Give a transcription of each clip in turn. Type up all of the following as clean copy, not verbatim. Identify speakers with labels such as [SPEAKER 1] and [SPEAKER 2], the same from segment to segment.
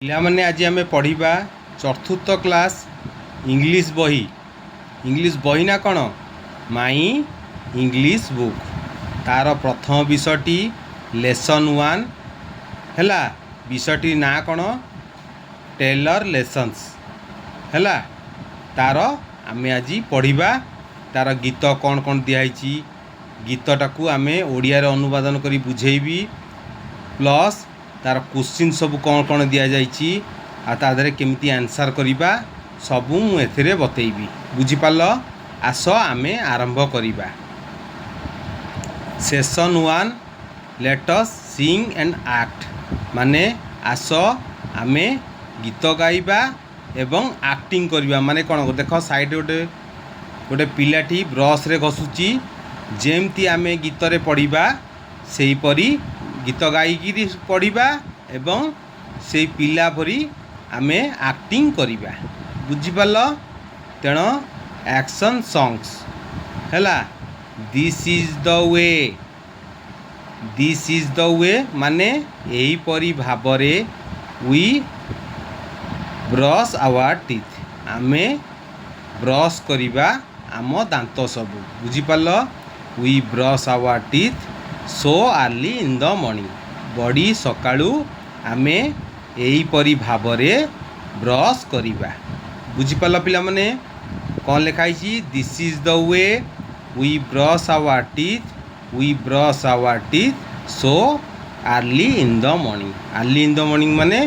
[SPEAKER 1] ପିଲାମାନେ ଆଜି ଆମେ ପଢ଼ିବା ଚତୁର୍ଥ କ୍ଲାସ୍ ଇଂଲିଶ ବହି। ଇଂଲିଶ ବହି ନା କ'ଣ? ମାଇ ଇଂଲିଶ ବୁକ୍। ତାର ପ୍ରଥମ ବିଷୟଟି ଲେସନ୍ 1 ହେଲା। ବିଷୟଟି ନାଁ କ'ଣ? ଟେଲର ଲେସନ୍ସ ହେଲା। ତାର ଆମେ ଆଜି ପଢ଼ିବା। ତାର ଗୀତ କ'ଣ କ'ଣ ଦିଆହେଇଛି, ଗୀତଟାକୁ ଆମେ ଓଡ଼ିଆରେ ଅନୁବାଦନ କରି ବୁଝେଇବି, ପ୍ଲସ୍ तार क्वेश्चन सब कौन कौन दि जाइए आ तादरे केमिति आंसर करिबा सबू मु एथिरे बतैबी। बुझिपाल? आस आमे आरंभ करिबा। Session 1 late us sing and act, माने आस आमे गीत गाइबा एवं एक्टिंग करिबा। माने कौन देख साइड गोटे गोटे पिलाटी ब्रश रे घसुची, जेमती आमे गीत रे पढ़िबा सेही परी गीत गाइकी पढ़िबा एवं से पिला परी आमे एक्टिंग करिबा। बुझिपाल? तेणु एक्शन सॉन्ग्स हैला। This is the way, this is the way माने यही परी भाबरे वी ब्रश आवर टीथ, आमे ब्रश करिबा आम दांत सबू। बुझिपाल? We brush our teeth so early in the morning, बड़ी सकाळू आमे यही परी भाबरे ब्रश करिबा। बुझिपाल पिला माने? कौन लिखाई? This is the way we brush our teeth, we brush our teeth so early in the morning. Early in the morning माने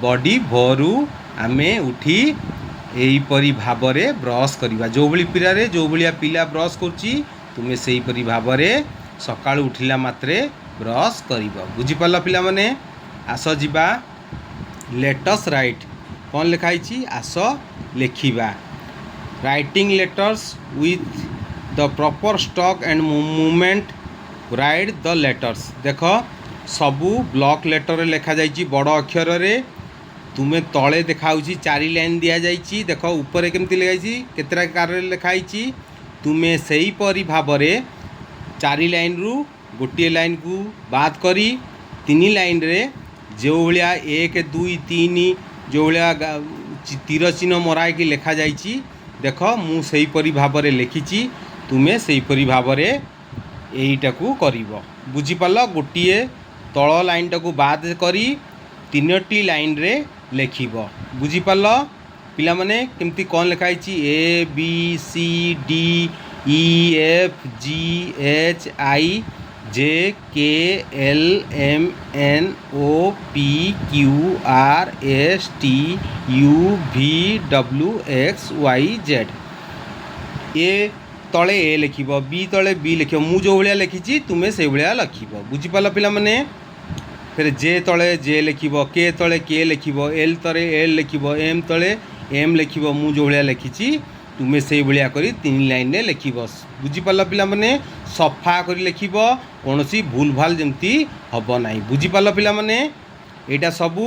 [SPEAKER 1] बड़ी भोरू आमे उठी यही परी भाबरे ब्रश करिबा। जो भली पिरारे जो भलिया पिला ब्रश करची तुमे सेही परी भाबरे सकाळू उठिला मात्रे ब्रश करिबा। बुझिपाल पिला माने? आस जिबा। लेट अस राइट, कौन लिखाई? आस लेखिबा। Writing letters with the proper stroke and movement, write the letters. देख सबू ब्लॉक लेटर लिखा जाइए बड़ अक्षर रे। तुमे तले देखाउची 4 लाइन दिया जाइए। देख ऊपर केमती लिखाई केतरा कार लिखाई। तुमे सेही परी भाबरे 4 लाइन रु गोटे लाइन को बात करी 3 लाइन रे जो भाया 1 2 3 जो भाया तीर चिन्ह मराई लिखा जाइए। देख मु सेही परी भाबरे लिखिची, तुमे सेही परी भाबरे एईटा को करिवो। बुझिपाल? गोटे तल लाइन टाकू बाद करी 3टी लाइन रे लिखिबो। बुझिपाल पिला माने? केमती कौन लिखाई? A B C D E F G H I J K L M N O P Q R S T U V W X Y Z. ए तले ए लिख, बी तले बी लिख, मु जो भाया लिखी तुमे से भाया लिख। बुझिपाल पिला माने? फिर जे तले जे लिख, के तले के लिख, एल तले एल लिख, एम तले एम लिख, मु जो भाया लिखी तुमे से भाया करी 3 लाइन रे लिख। बुझिपाल पिला माने? सफा करी लिख, कौन सी भूल भाल जमती हम ना। बुझिपाल पिला माने? एटा सबू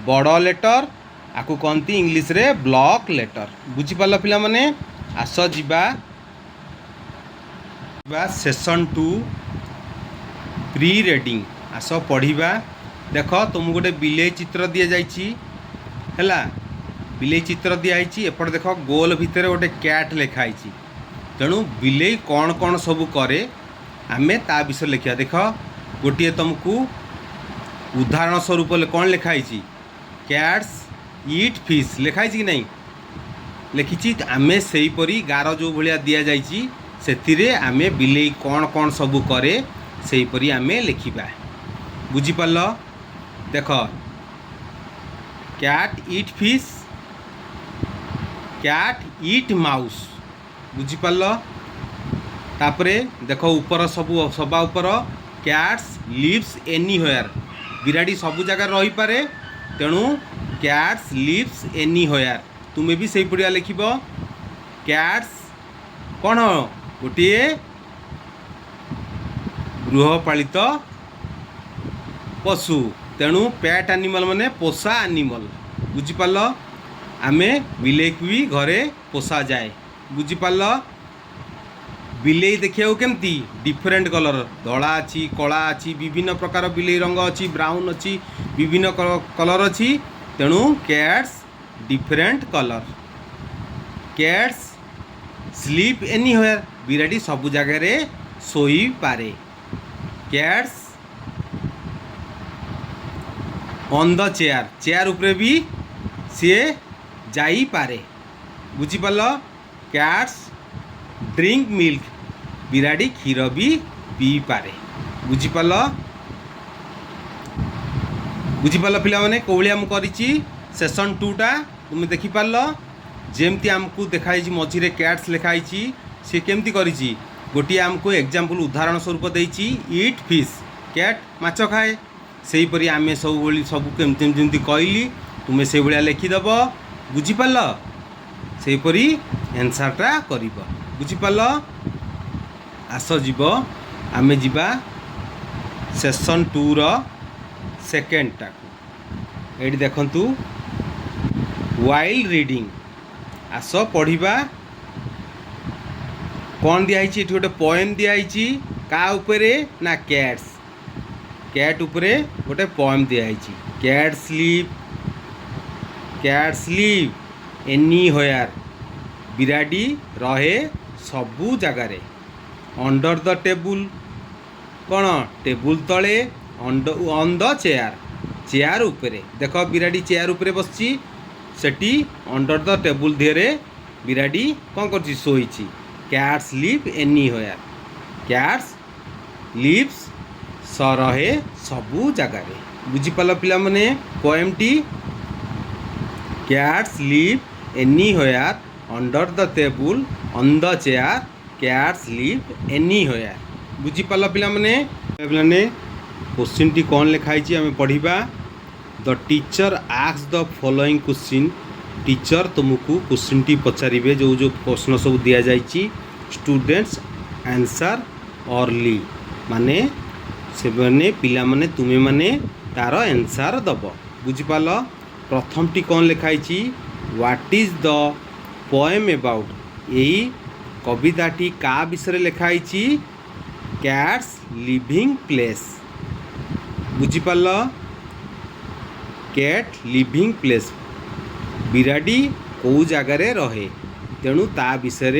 [SPEAKER 1] बड़ लेटर, आकु कहती इंग्लिश रे ब्लॉक लेटर। बुझिपाल पिला माने? आस जिबा सेशन 2 प्री रीडिंग। आस पढ़िबा। देख तुमको गोटे बिलेई चित्र दि जाइए हैला। बिलेई चित्र दिखाई एपट देख गोल भितर गोटे कैट लिखाई। तेणु बिलेई कौन कौन सब करे आमे ता विषय लिखा। देख गोटे तुमको उदाहरण स्वरूप कौन लिखाई? कैट्स ईट फिश लिखाई कि नहीं? लिखी। आमे सेही परी गार जो भाया दि जाइए से आमे बिलेई कौन कौन सब करे सेही परी आमे लिखिबा। बुझिपाल? देख कैट ईट फिश, कैट ईट माउस। बुझिपाल? तापरे देख ऊपर सबू सभा ऊपर कैट्स लिव्स एनीवेयर, बिराड़ी सबू जगह रही पारे। तेणु कैट्स लिव्स एनीवेयर तुमे भी सही पड़िया लिख। कैट्स कौन गोटे गृहपालित पशु, तेणु पेट एनिमल माने पोषा एनिमल। बुझिपाल? आमे बिलेई को भी घरे पोषा जाए। बुझिपाल? बिलेई देखिए केमती डिफरेंट कलर, धला अच्छी कला अच्छी, विभिन्न प्रकार बिलेई रंग अच्छी, ब्राउन अच्छी, विभिन्न कलर अच्छी। तेणु cats different colour. Cats sleep anywhere, बिराड़ी सबु जगह रे सोई पारे। Cats on the chair, chair उपरे भी सी जाई पारे। बुझीपाल। कैट्स ड्रिंक मिल्क, बिराड़ी क्षीर भी पी पारे। बुझीपाल। बुझीपाल पिला माने कोलिया मु करिछि सेशन 2 टा तुम देखि पारल। जेमती आमको देखाई मझिरे कैट्स लिखाई सी केमती करिछि गोटे आमको एग्जाम्पल उदाहरण स्वरूप देइछि ईट फिश, कैट माछ खाए। से परी आमे सब केमती जेमती कहली तुमे से भलिया लिखिदेव। बुझीपाल। से परी आंसरटा करिब। बुझीपाल। आस जीव आमे जीवा सेशन 2 रो सेकेंड टाकू। एठी देखंतु वाइल्ड रीडिंग। आस पढ़िबा। कौन दिखाई ये गोटे पोएम दिखाई का उपरे ना कैट्स। कैट उपरे गोटे पोएम दिखाई कैट स्लीप एनीवेयर, बिराड़ी रहे सबू जगार। अंडर द टेबुल कौन टेबुल तले, ऑन द चेयर चेयर उपरे। देख बिराड़ी चेयर उपरे बसची, सेठी अंडर द टेबुल दिहरे बिराड़ी कौन कर शोची। Cats live anywhere, cats lives रहे सबू जगार। बुझीपाल पिला माने पोएम टी cats live anywhere, under the table, on the chair, cats live anywhere. बुझीपाल पिला माने क्वेश्चन टी कौन लिखाई आम पढ़ा। The teacher asks the following question. Teacher तुमको क्वेश्चन टी पचारे जो जो प्रश्न सब दि जाइए। स्टूडेंट्स आंसर अर्ली, माने से माने पिला माने तुमे माने तार आंसर दब। बुझीपाल। प्रथम टी कौन लिखाई what is the poem about. यही कविताटी का विषय लिखाई कैट्स लिविंग प्लेस। बुझीपाल। कैट लिविंग प्लेस, बिराड़ी कौ जगार रहे, तेणु ता विषय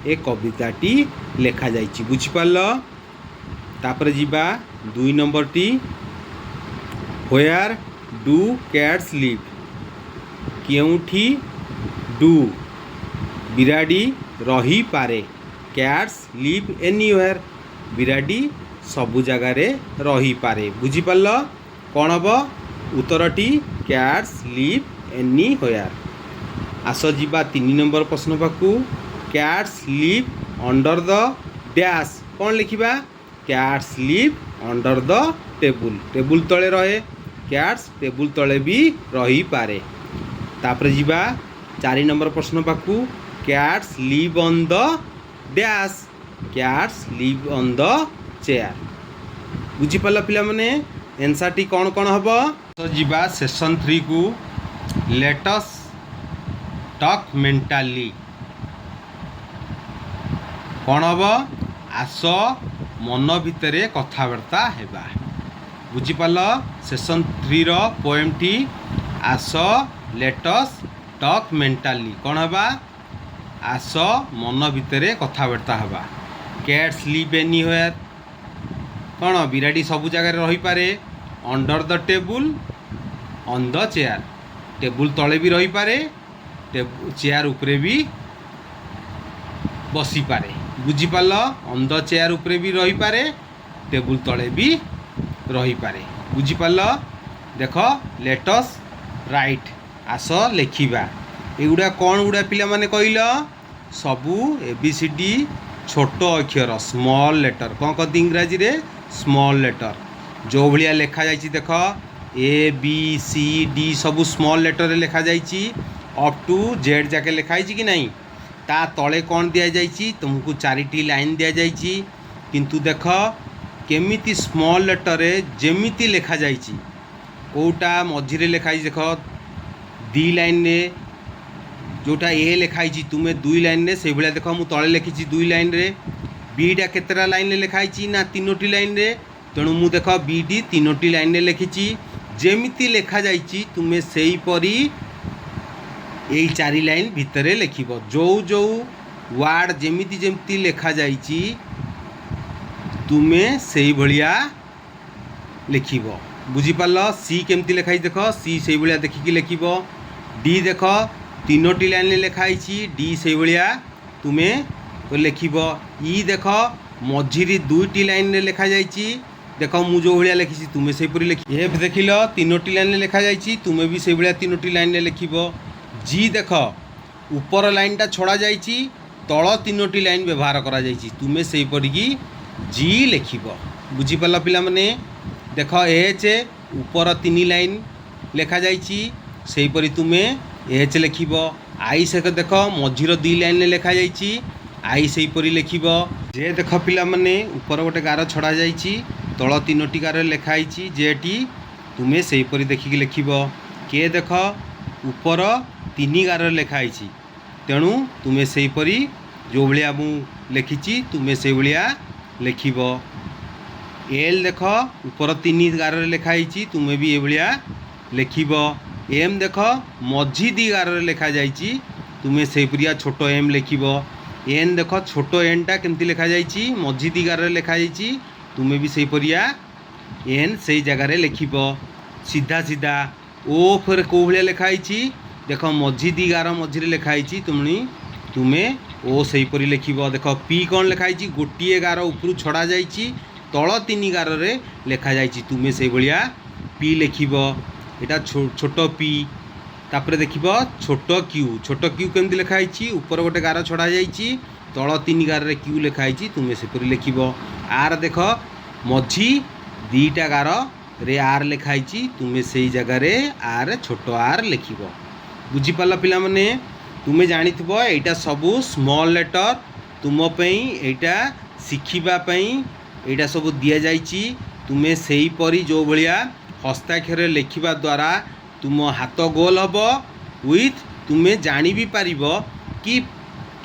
[SPEAKER 1] ए कविताटी लेखा जाइछि। बुझीपाल। तापर जीवा 2 नंबर टी व्हेयर डू कैट्स लिव। केउठी डू बिराड़ी रही पारे। कैट्स लिव एनीवेयर, बिराड़ी सबु जगार रही पारे। बुझीपाल। कौन हम उत्तरटी कैट्स लिव एनीवेयर। आस जीवा 3 नंबर प्रश्न पाकू। Cats live under the dash. कौन लिखा। Cats live under the table, table तले रहे। कैट्स टेबुल तले भी रही पारे। तापर जीवा 4 नंबर प्रश्न पाकू। Cats live on the dash, cats live on the chair. बुझीपाल पिला माने आंसर टी कौन कौन हम। तो जीवा सेशन 3 को लेट अस टॉक मेंटाली। कौन हम आस मन भितर कथबार्ता हेबा। बुझीपाल। सेशन 3 रो पोएम टी आस लेट अस टॉक मेंटाली। कौन हेबा आस मन भितर कथबार्ता हेबा। कैट्स लिव एनीवेयर, कौन बिराड़ी सबू जगार रही पारे। Under the table, on the chair, table तले भी रही पारे, चेयर उपरे भी बसी पारे। बुझीपाल। ऑन द चेयर उपरे भी रही पारे, टेबुल तले भी रही पारे। बुझीपाल। देख लेट अस राइट, आस लेखिबा। एगुड़ा कौन गुड़ा पिला माने कहल सबू ABCD छोट अक्षर स्मॉल लेटर। कौन कहती इंग्राजी रे स्मॉल लेटर। जो भाया लिखा जाइए देख ABCD सबू स्मॉल लेटर रे लिखा जाइए अप टू Z जाके लिखाई कि नहीं। ता तले कौन दि जाइए तुमको 4टी लाइन दि जाइए, किंतु देख केमिति स्मॉल लेटर रे जेमिति लिखा जाइए। कोटा मझिरे लिखाई देख 2 लाइन रे, जोटा ए लिखाई तुम्हें 2 लाइन रे, से भाया देख मुझे तले लिखी 2 लाइन रे। बीटा केतरा लाइन रे लिखाई ना 3टी लाइन रे, तेणु मु देख बीटी 3टी लाइन रे लिखी। जेमिति लेखा जाइछि तुमे सेही परी यही 4 लाइन भितरे लिखिब। जो जो वार्ड जेमिति जेमिति लेखा जाइछि तुमे सेही भलिया लिखिब। बुझी पाल। सी केमती लिखाई देख, सी से भाया देखिकी लिखिब। डी देख 3टी लाइन लिखाई, डी से भाया तुम्हें लिखिब। ई देख मझिरी 2टी लाइन लिखा जाइछि, देख मु जो भाया लिखी तुम्हें से परी लिख। एफ देख 3टी लाइन लिखा जाइछि, तुम्हें भी से भाया 3टी लाइन लिखिब। जी देख ऊपर लाइनटा छड़ा जाइछि, तल 3टी लाइन व्यवहार करा जाइछि, तुम्हें से परिकी जी लिखिब। बुझी पाल पिला माने। देख एच ऊपर 3 लाइन लिखा जाइछि, सेही परी तुम्हें एच लिखिब। आई से देख मझिर 2 लाइन लिखा जाइछि, आई सेही परी लिखिब। जे देख पिला माने ऊपर गोटे गार छड़ा जाइछि, तल 3टी गार लिखा जाइछि, जेटी तुम्हें सेही परी देखिकी लिखिब। के देख ऊपर 3 गार लिखा जाइछि, तेणु तुम्हें सेही परी जो भाया मु लिखिछि तुम्हें से भाया लिखिब। एल देख ऊपर 3 गार लिखा जाइछि, तुम्हें भी ये भाया लिखिब। एम देख मझी 2 गार लिखा जाइछि, तुम्हें से परिया छोट एम लिखिब। एन देख छोट एन टा केमती लिखा जाइछि, मझी 2 गार लिखा जाइछि, तुम्हें भी से परिया एन से जगार लिखिब। सीधा सीधा ओ फिर कौ भाया लिखा जाइछि, देख मझी 2 गार मझिरे लिखा जाइछि, तुम्हें ओ से परी लिखिब। देख पी कौन लिखा जाइछि, गोटे गार ऊपर छड़ा जाइछि, तल 3 गार रे लिखा जाइछि, तुम्हें से भाया पी लिखिब। एटा छोट पी। तापर देखिब छोट क्यू। छोट क्यू केमती लिखा जाइछि, ऊपर गोटे गार छड़ा जाइछि, तल 3 गार रे क्यू लिखा जाइछि, तुम्हें से परी लिखिब। आर देख मझी 2टा गार रे आर लिखा जाइछि, तुम्हें से जगह रे आर छोट आर लिखिब। बुझी पाल पिला माने। तुम्हें जानिथिब एटा सबू स्मॉल लेटर, तुम एटा शिखिबा पई एटा सब दिया जाइछि। तुम्हें सेही परी जो भलिया हस्ताक्षर लिखिबा द्वारा तुम हाथ गोल हब, विथ तुम्हें जानी भी पारिबो कि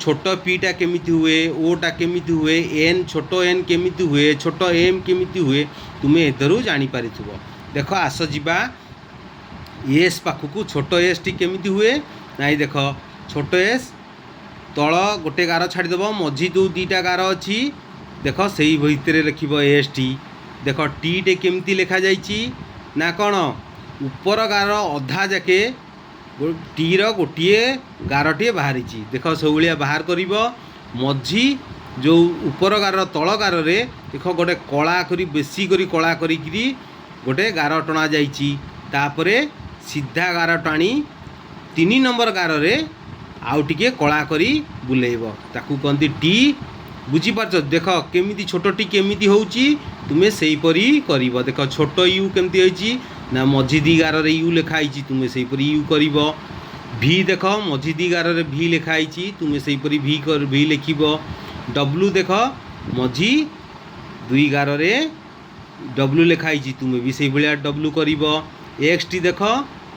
[SPEAKER 1] छोट पीटा केमिति हुए, ओटा केमिति हुए, एन छोट एन केमिति हुए, छोट एम केमिति हुए, तुम्हें एदरू जानी पारिथिबो। देख आस जिबा एस पाखकू। छोट एस टी केमिति हुए नाई, देख छोट एस तल गोटे गार छाड़देव, मझी 2टा गार अच्छी, देख से भितर लिखिब एस टी। देख टी टे केमती लिखा जाइछि ना कौन, ऊपर गार अधा जाके टी रो गोटे गारटे बाहरी, देख सब भाया बाहर करिब। मझी जो ऊपर गार तल गार रे देख गोटे कला करी बेसी करी कला करी गोटे गार टणा जाइछि, तापरे सीधा गार टाणी 3 नंबर गार रे आउ टिके कला करी बुलेइब, ताकू कहती टी। बुझी पारछ। देख केमिति छोट टी केमिति होउची, तुम्हें सेही परी करिब। देख छोट यू केमती होइची ना मझी 2 गार रे यू लिखा आइची, तुम्हें सेही परी यू करिब। भी देख मझी 2 गार रे भी लिखा आइची, तुम्हें सेही परी भी लिखिब। डब्लू देख मझी 2 गार रे डब्लू लिखा आइची, तुम्हें भी सेही भलिया डब्लू करिब। एक्स टी देख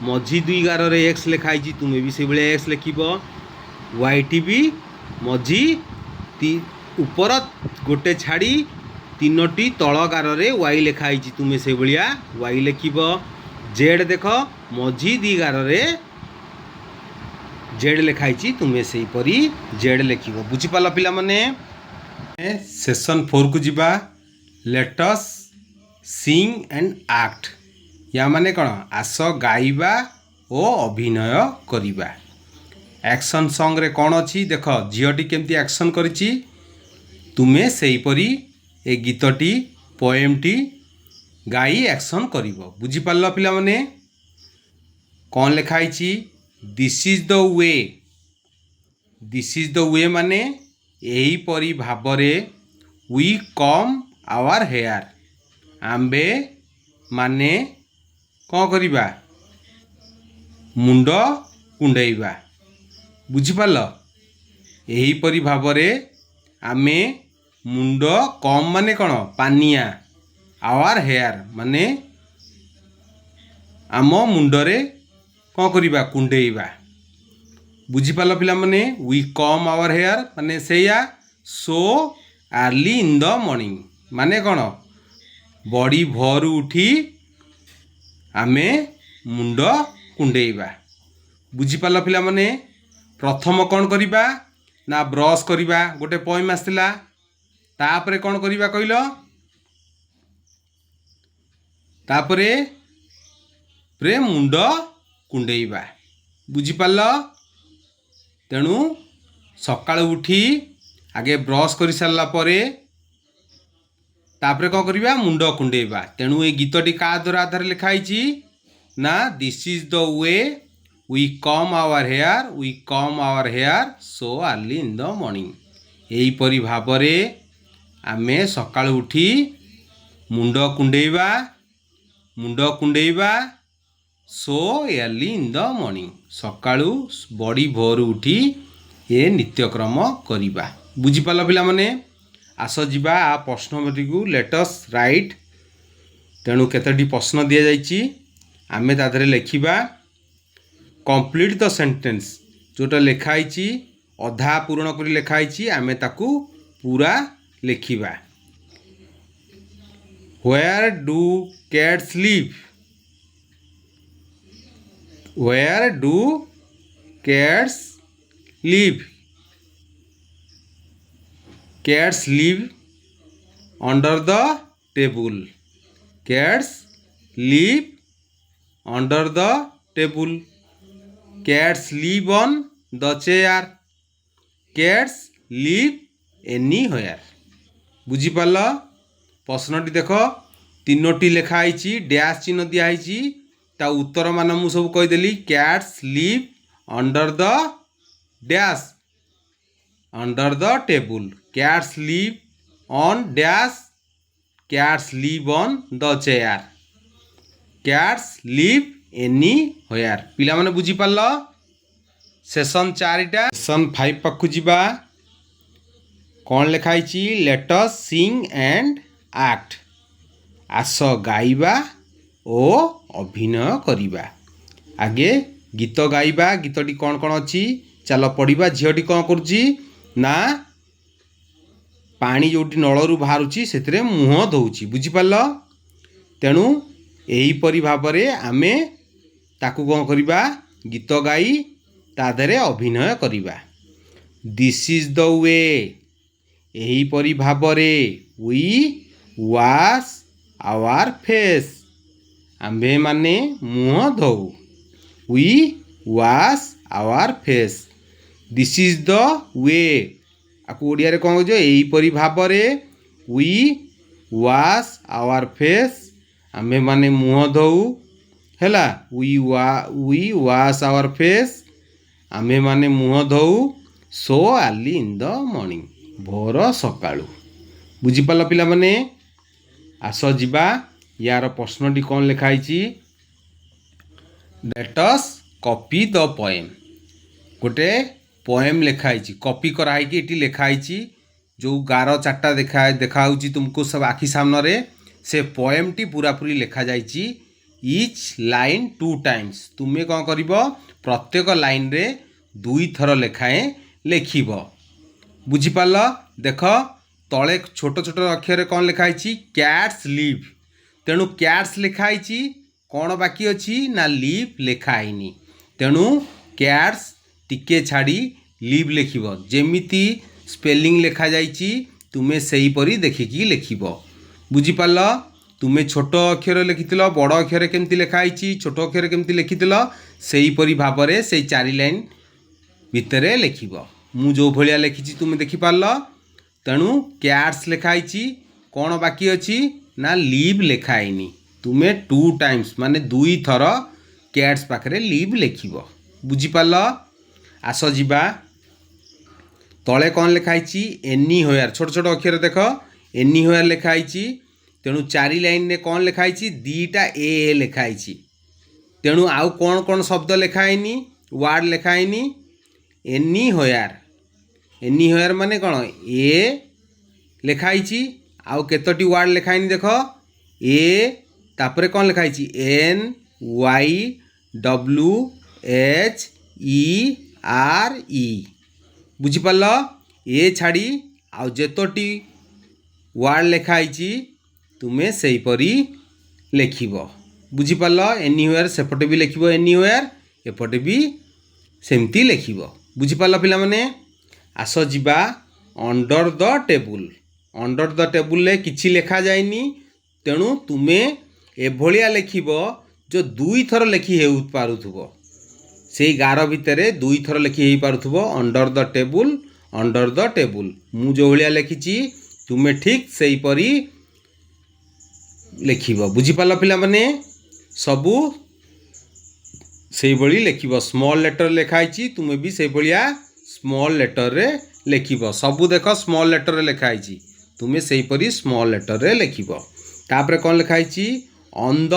[SPEAKER 1] मझी 2 गार रे एक्स लिखा आइची, तुम्हें भी सेही भलिया एक्स लिखिब। वाई टी भी मझी ऊपर गोटे छाड़ी 3टी तल गार रे वाई लिखा आइची, तुम्हें से भाया वाई लिखिब। जेड देख मझी 2 गार रे जेड लिखा आइची, तुम्हें से परी जेड लिखिब। बुझी पाल पिला माने। सेशन 4 को जिबा। Let's sing and act. या माने कौन, आस गाइबा ओ अभिनय करिबा। एक्शन सॉन्ग रे कौन अच्छी, देख झीटी केमती एक्शन करिछि, तुम्हें सेही परी ए गीतटी पोएमटी गाई एक्शन करिब। बुझी पारल पिला माने। कौन लिखा आइछि, this is the way. This is the way माने यही परी भाबरे वी कम आवर हेयर। आम्बे माने कौन करिबा, मुंड कुंडेइबा। बुझिपाल। यहीपरी भावरे आमे मुंड कम माने कौन, पानिया। आवर हेयर माने आम मुंडरे कौन करिबा, कुंडेइबा। बुझिपाल पिला माने। वी कम आवर हेयर माने सेया so early in the morning माने कौन, बड़ी भोर उठी आमे मुंड कुंडेइबा। बुझिपाल पिला माने प्रथम कौन करिबा ना ब्रश करिबा गोटे पोएम आसला तापरे कौन करिबा कहलो तापरे प्रे मुंड कुंडेइबा। बुझिपाल तेणु सकाळ उठी आगे ब्रश कर सारा परे तापरे कौन करिबा मुंड कुंडेइबा। तेणु ए गीतटी का द्वारा आधार लिखाई ना this is the way we comb our hair so early in the morning. एहीपरि भावरे आमे सकाळ उठी मुंड कुंडेइबा so early in the morning. सकाळू बड़ी भोर उठी ए नित्यक्रम करिबा। बुझिपाल पिला माने आस जिबा आ प्रश्न को लेटस राइट। तेणु केतोटी प्रश्न दि जाइए आमे तादरे लिखिबा कंप्लीट द सेंटेंस जोटा लिखाई अधा पूर्ण कर लिखाई आमे ताकू पूरा लिखिबा। Where do cats live? Where do cats live? Cats live under the table. Cats live under the table. Cats live on the chair. Cats live anywhere. बुझिपाल प्रश्नटी देख तीनोटी लिखाई डैश चिन्ह दिखाई ता उत्तर मान मु सब कहीदेली। Cats live under the dash under the table. Cats live on dash cats live on the chair. Cats live anywhere. पिला माने बुझिपाल सेशन 4टा सेशन 5 पाखु जिबा कौन लिखाई let us sing and act. आस गाइबा ओ अभिनय करिबा। आगे गीत गाइबा गीतटी कौन कौन अच्छी चल पढ़ा। झीटी कौन करुच्ची ना पानी जोटी नलू बाहर से मुह धोची। बुझिपाल तेणु यहीपरि भाव आमे ताकू कौन करिबा गीत गाई तादरे अभिनय करिबा। दिस इज द वे यहीपरि भाव वी वाश आवर फेस आम्भे माने मुह धो। We wash our face. This is the way आपको ओडिया रे कौन कह यहीपरि भाव वी वाश आवर फेस आम्भे माने मुह धो हैला। वी वाश आवर फेस आम्भे माने मुह धो so early in the morning भोर सकाळू। बुझिपाल पिला माने आस जिबा यार प्रश्नटी कौन लिखाई let us copy the poem. गोटे पोएम लिखाई कॉपी कराई ये लिखाई जो गार 4टा देखा तुमको सब आखि सामने से पोएमटी पूरा पूरी लिखा जाइए। ईच लाइन 2 टाइम्स तुम्हें कौन कर प्रत्येक लाइन रे 2 थर लेखाएं लिखब। बुझिपाल देख तले छोट छोट अक्षर कौन लिखाई कैट्स लिव। तेणु कैट्स लिखाई कौन बाकी अच्छी ना लिव लिखाईनी। तेणु कैट्स टिके छाड़ी लिव लिखब। जेमिति स्पेलिंग लिखा जाइए तुम्हें सही परी देखिकी लिखब। बुझिपाल तुम्हें छोट अक्षर लिखिथिल बड़ अक्षर केमती लिखाई छोट अक्षर केमती लिखिथिल सेहीपरि भाव से 4 लाइन भितर लिखब। मु जो भलिया लिखी तुम्हें देखिपार। तेणु कैट्स लिखाई कौन बाकी अच्छी ना लिव लिखाईनी। तुम्हें 2 टाइम्स माने 2 थर कैट्स पाखरे लिव लिखब। बुझिपाल आस जिबा तले कौन लिखाई एनी होयर छोट छोट अक्षर देख एनी होयर लिखाई। तेणु 4 लाइन रे कौन लिखाई 2टा ए लिखाई। तेणु आउ कौन कौन शब्द लिखाईनी वार्ड लिखाईनी एनी होयर माने कौन ए लिखाई आउ केतोटी वार्ड लिखाईनी देख ए तापरे कौन लिखाई N Y W H E R E. बुझिपाल ए छाड़ी आउ जेतोटी वार्ड लिखाई तुम्हें सेहीपरि लिखब। बुझीपाल एनीवेयर सेपटे भी लिखिब एनीवेयर एपटे भी सेमती लिखिब बुझीपाल पिला माने आस जिबा under the table under the table रे किछि लेखा जायनी तेणु तुमे एभलिया लिखिब जो दुई थर लिखि हेउ पारुथुबो से गार भितर दुई थर लिखि हेई पारुथुबो अंडर द टेबुल मु जो भलिया लिखिछि तुमे ठीक सेही परी लिखिब बुझीपाल पिला माने सबू से भली लिखिब स्मॉल लेटर लिखाई तुमे भी से भलिया स्मॉल लेटर रे लिखिब सबू देख स्मॉल लेटर रे लिखाई तुमे से परी स्मॉल लेटर रे लिखिब तापर कौन लिखाई ऑन द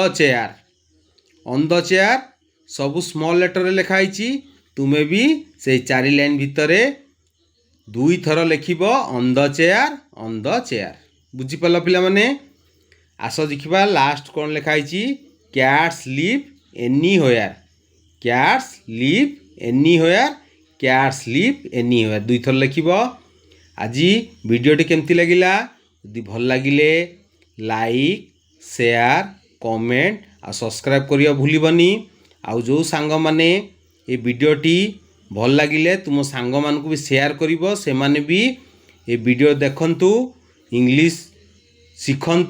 [SPEAKER 1] चेयर सबू स्मॉल लेटर रे लिखाई तुमे भी से 4 लाइन भितर दुई थर लिखिब ऑन द चेयर बुझीपाल पिला माने आस देखिबा लास्ट कौन लिखाई कैट्स लिव एनीवेयर दुई थर लिखिब आज वीडियोटी केमती लगिला यदि भल लगिले लाइक शेयर कमेंट आ सब्सक्राइब करिया भूलिबनी आउ जो सांग माने ये वीडियोटी भल लगिले तुम सांग मानकु भी शेयर करिवो से माने भी ये वीडियो देखंतु इंग्लिश शिखंतु।